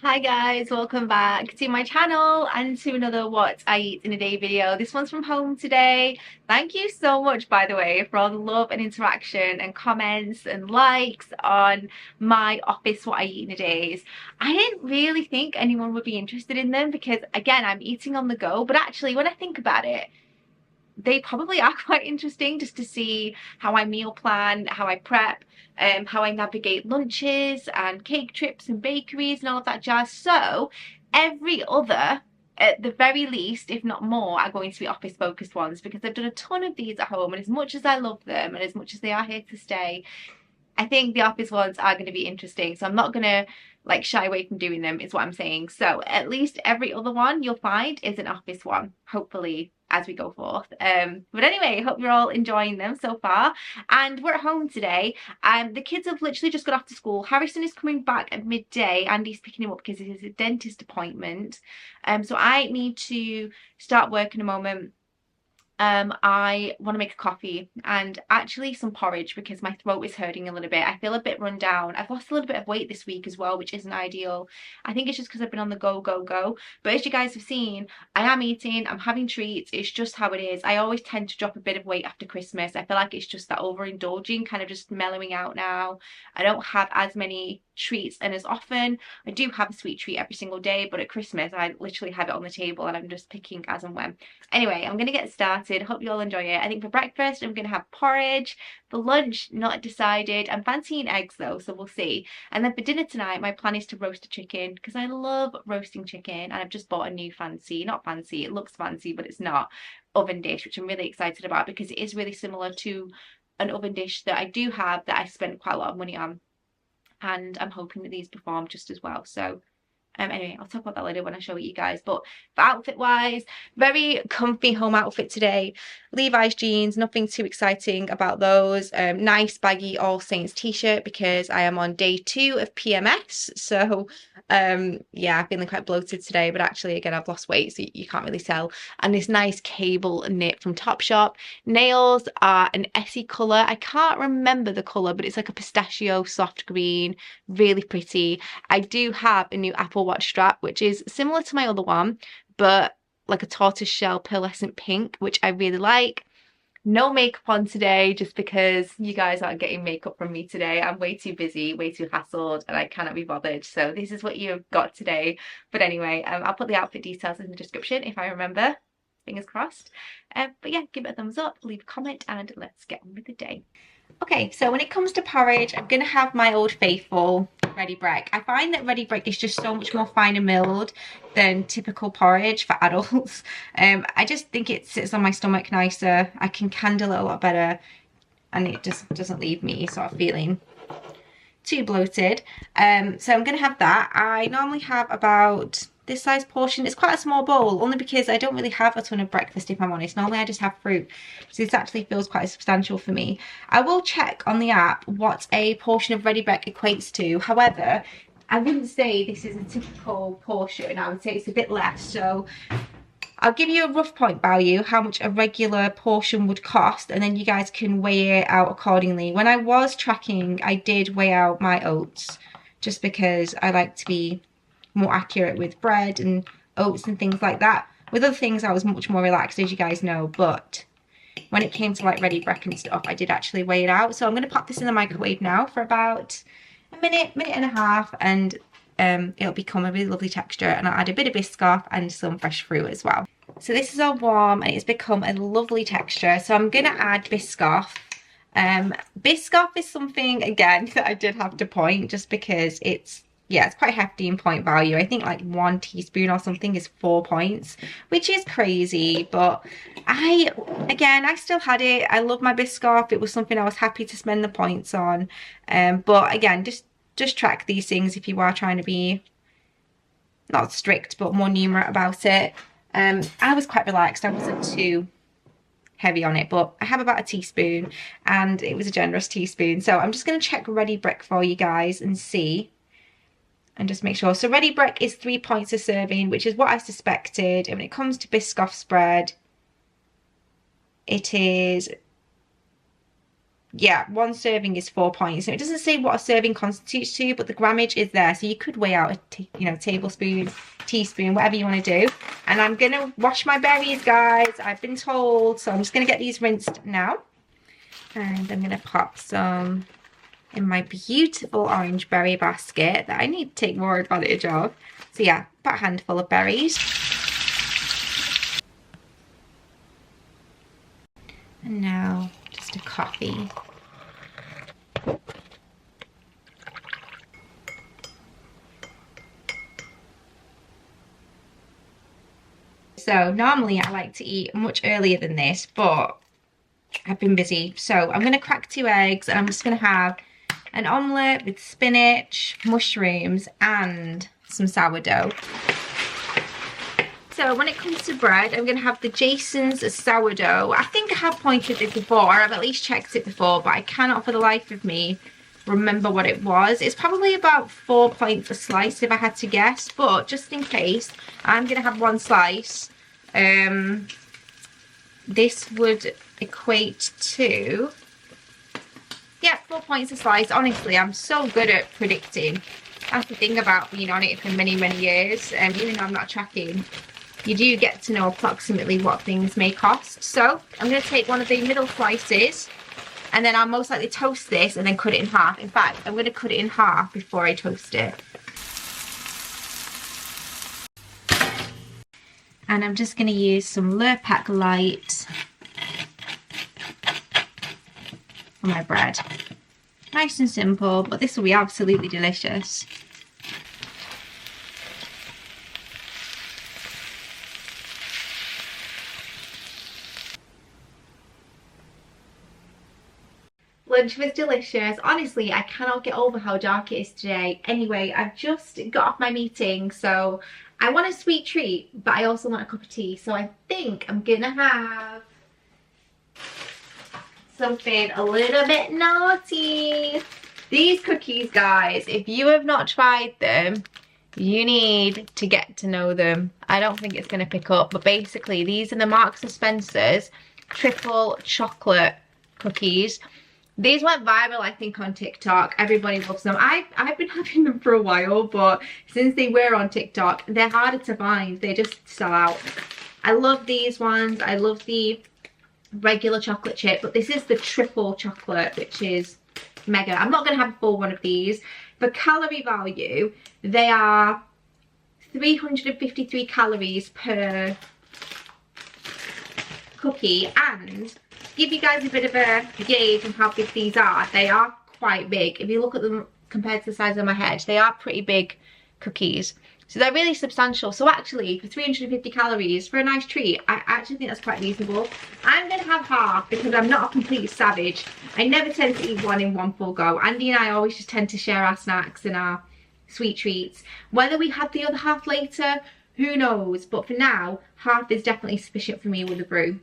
Hi guys, welcome back to my channel and to another What I Eat in a Day video. This one's from home today. Thank you so much, by the way, for all the love and interaction and comments and likes on my office What I Eat in a Days. I didn't really think anyone would be interested in them because, again, I'm eating on the go, but actually when I think about it, they probably are quite interesting just to see how I meal plan, how I prep, how I navigate lunches and cake trips and bakeries and all of that jazz. So every other, at the very least, if not more, are going to be office focused ones because I've done a ton of these at home, and as much as I love them and as much as they are here to stay, I think the office ones are going to be interesting. So I'm not going to like shy away from doing them, is what I'm saying. So at least every other one you'll find is an office one, hopefully, as we go forth. But anyway, hope you're all enjoying them so far. And we're at home today. The kids have literally just got off to school. Harrison is coming back at midday. Andy's picking him up because it's a dentist appointment. So I need to start work in a moment. I want to make a coffee and actually some porridge because my throat is hurting a little bit. I feel a bit run down. I've lost a little bit of weight this week as well, which isn't ideal. I think it's just because I've been on the go, go, go. But as you guys have seen, I am eating, I'm having treats. It's just how it is. I always tend to drop a bit of weight after Christmas. I feel like it's just that overindulging, kind of just mellowing out now. I don't have as many treats and as often. I do have a sweet treat every single day, but at Christmas I literally have it on the table and I'm just picking as and when. Anyway, I'm gonna get started. Hope you all enjoy it. I think for breakfast I'm gonna have porridge. For lunch, not decided. I'm fancying eggs though, so we'll see. And then for dinner tonight, my plan is to roast a chicken because I love roasting chicken, and I've just bought a new not fancy, it looks fancy, but it's not, oven dish, which I'm really excited about because it is really similar to an oven dish that I do have that I spent quite a lot of money on, and I'm hoping that these perform just as well. So anyway, I'll talk about that later when I show it you guys. But for outfit wise, very comfy home outfit today. Levi's jeans, nothing too exciting about those. Nice baggy All Saints t-shirt because I am on day 2 of PMS. So yeah, I'm feeling quite bloated today, but actually again I've lost weight, so you can't really tell. And this nice cable knit from Topshop. Nails are an Essie colour. I can't remember the colour, but it's like a pistachio soft green, really pretty. I do have a new Apple Watch strap, which is similar to my other one, but like a tortoiseshell pearlescent pink, which I really like. No makeup on today just because you guys aren't getting makeup from me today. I'm way too busy, way too hassled, and I cannot be bothered. So this is what you've got today. But anyway, I'll put the outfit details in the description if I remember. Fingers crossed. But yeah, give it a thumbs up, leave a comment, and let's get on with the day. Okay, so when it comes to porridge, I'm going to have my old faithful Ready Breck. I find that Ready Breck is just so much more finer milled than typical porridge for adults. I just think it sits on my stomach nicer. I can candle it a lot better, and it just doesn't leave me sort of feeling too bloated. So I'm going to have that. I normally have about this size portion. It's quite a small bowl, only because I don't really have a ton of breakfast, if I'm honest. Normally I just have fruit, so this actually feels quite substantial for me. I will check on the app what a portion of Ready Breck equates to. However, I wouldn't say this is a typical portion. I would say it's a bit less. So I'll give you a rough point value, how much a regular portion would cost, and then you guys can weigh it out accordingly. When I was tracking, I did weigh out my oats, just because I like to be more accurate with bread and oats and things like that. With other things I was much more relaxed, as you guys know, but when it came to like Ready Breck and stuff, I did actually weigh it out. So I'm going to pop this in the microwave now for about a minute and a half, and it'll become a really lovely texture, and I'll add a bit of Biscoff and some fresh fruit as well. So this is all warm and it's become a lovely texture, so I'm going to add Biscoff. Biscoff is something, again, that I did have to point just because it's quite hefty in point value. I think like 1 teaspoon or something is 4 points, which is crazy, but I still had it. I love my Biscoff. It was something I was happy to spend the points on. But again, just track these things if you are trying to be not strict, but more numerate about it. I was quite relaxed. I wasn't too heavy on it, but I have about a teaspoon, and it was a generous teaspoon. So I'm just going to check Ready Breck for you guys and see. And just make sure. So Ready Breck is 3 points a serving, which is what I suspected. And when it comes to Biscoff spread, it is yeah, one serving is 4 points. So it doesn't say what a serving constitutes to, but the grammage is there. So you could weigh out a tablespoon, teaspoon, whatever you want to do. And I'm going to wash my berries, guys. I've been told. So I'm just going to get these rinsed now. And I'm going to pop some in my beautiful orange berry basket that I need to take more advantage of. So yeah, about a handful of berries. And now just a coffee. So normally I like to eat much earlier than this, but I've been busy. So I'm going to crack 2 eggs and I'm just going to have an omelette with spinach, mushrooms and some sourdough. So when it comes to bread, I'm going to have the Jason's sourdough. I think I have pointed this before, I've at least checked it before, but I cannot for the life of me remember what it was. It's probably about 4 points a slice if I had to guess, but just in case, I'm going to have 1 slice. This would equate to, yeah, 4 points a slice. Honestly, I'm so good at predicting. That's the thing about being on it for many, many years. Even though I'm not tracking, you do get to know approximately what things may cost. So I'm going to take one of the middle slices and then I'll most likely toast this and then cut it in half. In fact, I'm going to cut it in half before I toast it. And I'm just going to use some Lurpak Light for my bread. Nice and simple, but this will be absolutely delicious. Lunch was delicious. Honestly, I cannot get over how dark it is today. Anyway, I've just got off my meeting, so I want a sweet treat, but I also want a cup of tea. So I think I'm gonna have something a little bit naughty. These cookies, guys, if you have not tried them, you need to get to know them. I don't think it's gonna pick up, but basically these are the Marks and Spencer's triple chocolate cookies. These went viral, I think, on TikTok. Everybody loves them. I've been having them for a while, but since they were on TikTok, they're harder to find. They just sell out. I love these ones. I love the regular chocolate chip, but this is the triple chocolate, which is mega. I'm not going to have a full one of these. For calorie value, they are 353 calories per cookie, and give you guys a bit of a gauge on how big these are. They are quite big. If you look at them compared to the size of my head, they are pretty big cookies. So they're really substantial. So actually, for 350 calories, for a nice treat, I actually think that's quite reasonable. I'm going to have half because I'm not a complete savage. I never tend to eat one in one full go. Andy and I always just tend to share our snacks and our sweet treats. Whether we have the other half later, who knows? But for now, half is definitely sufficient for me with the brew.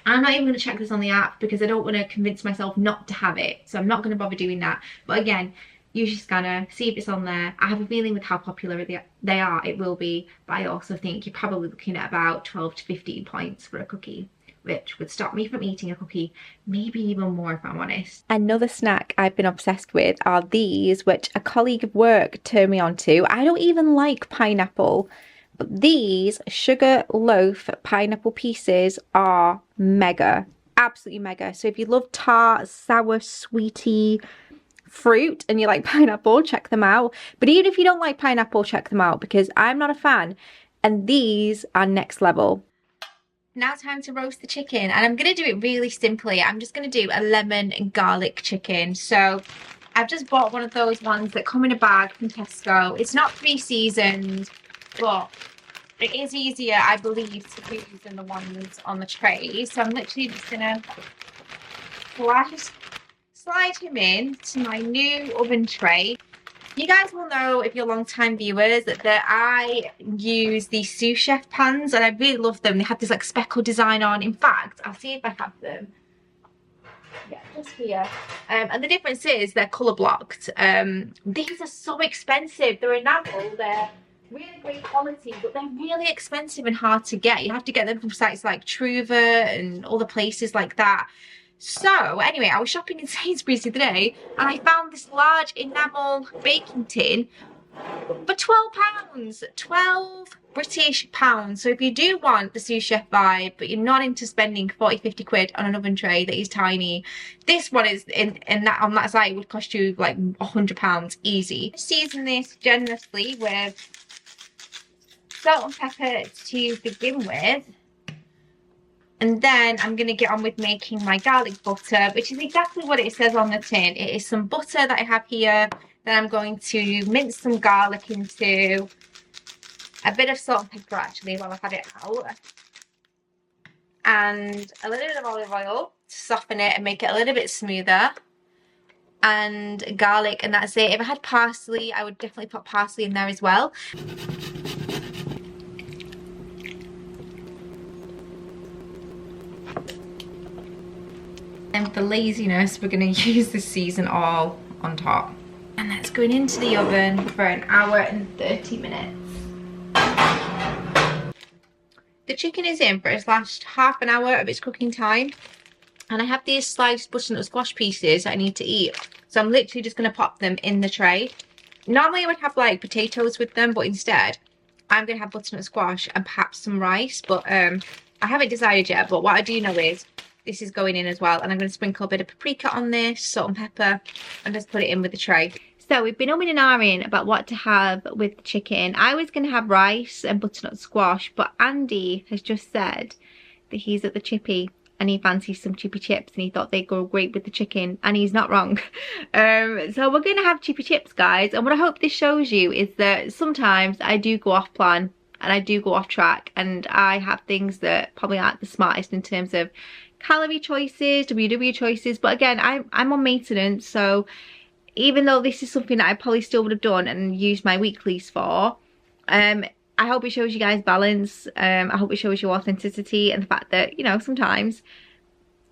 I'm not even going to check this on the app because I don't want to convince myself not to have it. So I'm not going to bother doing that. But again, use your scanner, see if it's on there. I have a feeling with how popular they are, it will be. But I also think you're probably looking at about 12 to 15 points for a cookie, which would stop me from eating a cookie, maybe even more if I'm honest. Another snack I've been obsessed with are these, which a colleague of work turned me on to. I don't even like pineapple. But these sugar loaf pineapple pieces are mega, absolutely mega. So if you love tart, sour, sweety fruit and you like pineapple, check them out. But even if you don't like pineapple, check them out because I'm not a fan. And these are next level. Now time to roast the chicken, and I'm going to do it really simply. I'm just going to do a lemon and garlic chicken. So I've just bought one of those ones that come in a bag from Tesco. It's not pre-seasoned, but it is easier, I believe, to use than the ones on the tray. So I'm literally just gonna slide him in to my new oven tray. You guys will know, if you're long-time viewers, that I use these sous chef pans and I really love them. They have this like speckle design on. In fact, I'll see if I have them. Yeah, just here. And the difference is they're colour blocked. These are so expensive. They're enamel, they're really great quality, but they're really expensive and hard to get. You have to get them from sites like Truva and all the places like that. So anyway, I was shopping in Sainsbury's the other day and I found this large enamel baking tin for £12. 12 British pounds. So if you do want the sous chef vibe, but you're not into spending 40-50 quid on an oven tray that is tiny, this one is in that on that site would cost you like £100 easy. Season this generously with salt and pepper to begin with. And then I'm going to get on with making my garlic butter, which is exactly what it says on the tin. It is some butter that I have here. Then I'm going to mince some garlic into, a bit of salt and pepper actually while I've had it out. And a little bit of olive oil to soften it and make it a little bit smoother. And garlic, and that's it. If I had parsley, I would definitely put parsley in there as well. And for laziness, we're going to use the season all on top. And that's going into the oven for an hour and 30 minutes. The chicken is in for its last half an hour of its cooking time. And I have these sliced butternut squash pieces that I need to eat. So I'm literally just going to pop them in the tray. Normally I would have like potatoes with them, but instead I'm going to have butternut squash and perhaps some rice. But I haven't decided yet, but what I do know is this is going in as well, and I'm going to sprinkle a bit of paprika on this, salt and pepper, and just put it in with the tray. So we've been umming and ahhing about what to have with the chicken. I was going to have rice and butternut squash, but Andy has just said that he's at the chippy and he fancies some chippy chips and he thought they'd go great with the chicken, and he's not wrong. So we're going to have chippy chips, guys, and what I hope this shows you is that sometimes I do go off plan and I do go off track, and I have things that probably aren't the smartest in terms of calorie choices, WW choices, but again, I'm on maintenance, so even though this is something that I probably still would have done and used my weeklies for, I hope it shows you guys balance. I hope it shows you authenticity and the fact that, you know, sometimes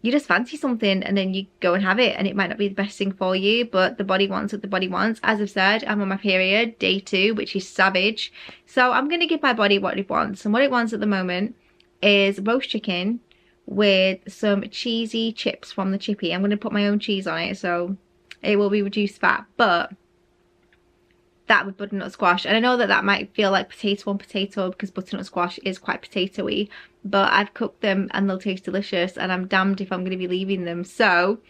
you just fancy something and then you go and have it, and it might not be the best thing for you, but the body wants what the body wants. As I've said, I'm on my period, day 2, which is savage, so I'm going to give my body what it wants, and what it wants at the moment is roast chicken with some cheesy chips from the chippy. I'm going to put my own cheese on it, so it will be reduced fat, but that with butternut squash. And I know that that might feel like potato on potato because butternut squash is quite potatoey, but I've cooked them and they'll taste delicious, and I'm damned if I'm going to be leaving them. So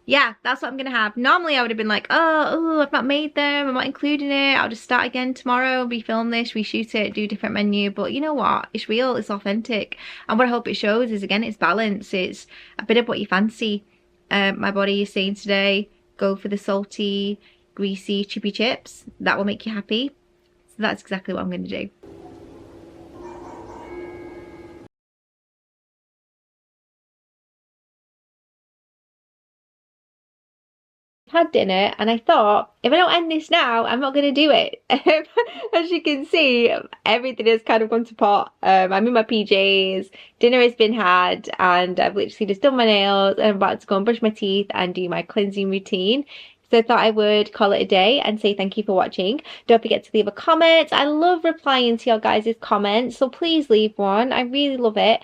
yeah, that's what I'm going to have. Normally I would have been like, oh, I've not made them, I'm not including it, I'll just start again tomorrow, refilm this, reshoot it, do a different menu. But you know what, it's real, it's authentic, and what I hope it shows is, again, it's balance. It's a bit of what you fancy. My body is saying today, go for the salty, greasy chippy chips. That will make you happy. So that's exactly what I'm going to do. Had dinner, and I thought, if I don't end this now, I'm not going to do it. As you can see, everything has kind of gone to pot. I'm in my PJs, dinner has been had, and I've literally just done my nails, and I'm about to go and brush my teeth and do my cleansing routine. So I thought I would call it a day and say thank you for watching. Don't forget to leave a comment. I love replying to your guys' comments, so please leave one. I really love it.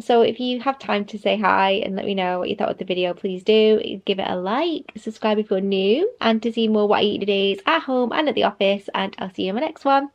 So if you have time to say hi and let me know what you thought of the video, please do. Give it a like, subscribe if you're new, and to see more what I eat today's at home and at the office, and I'll see you in my next one.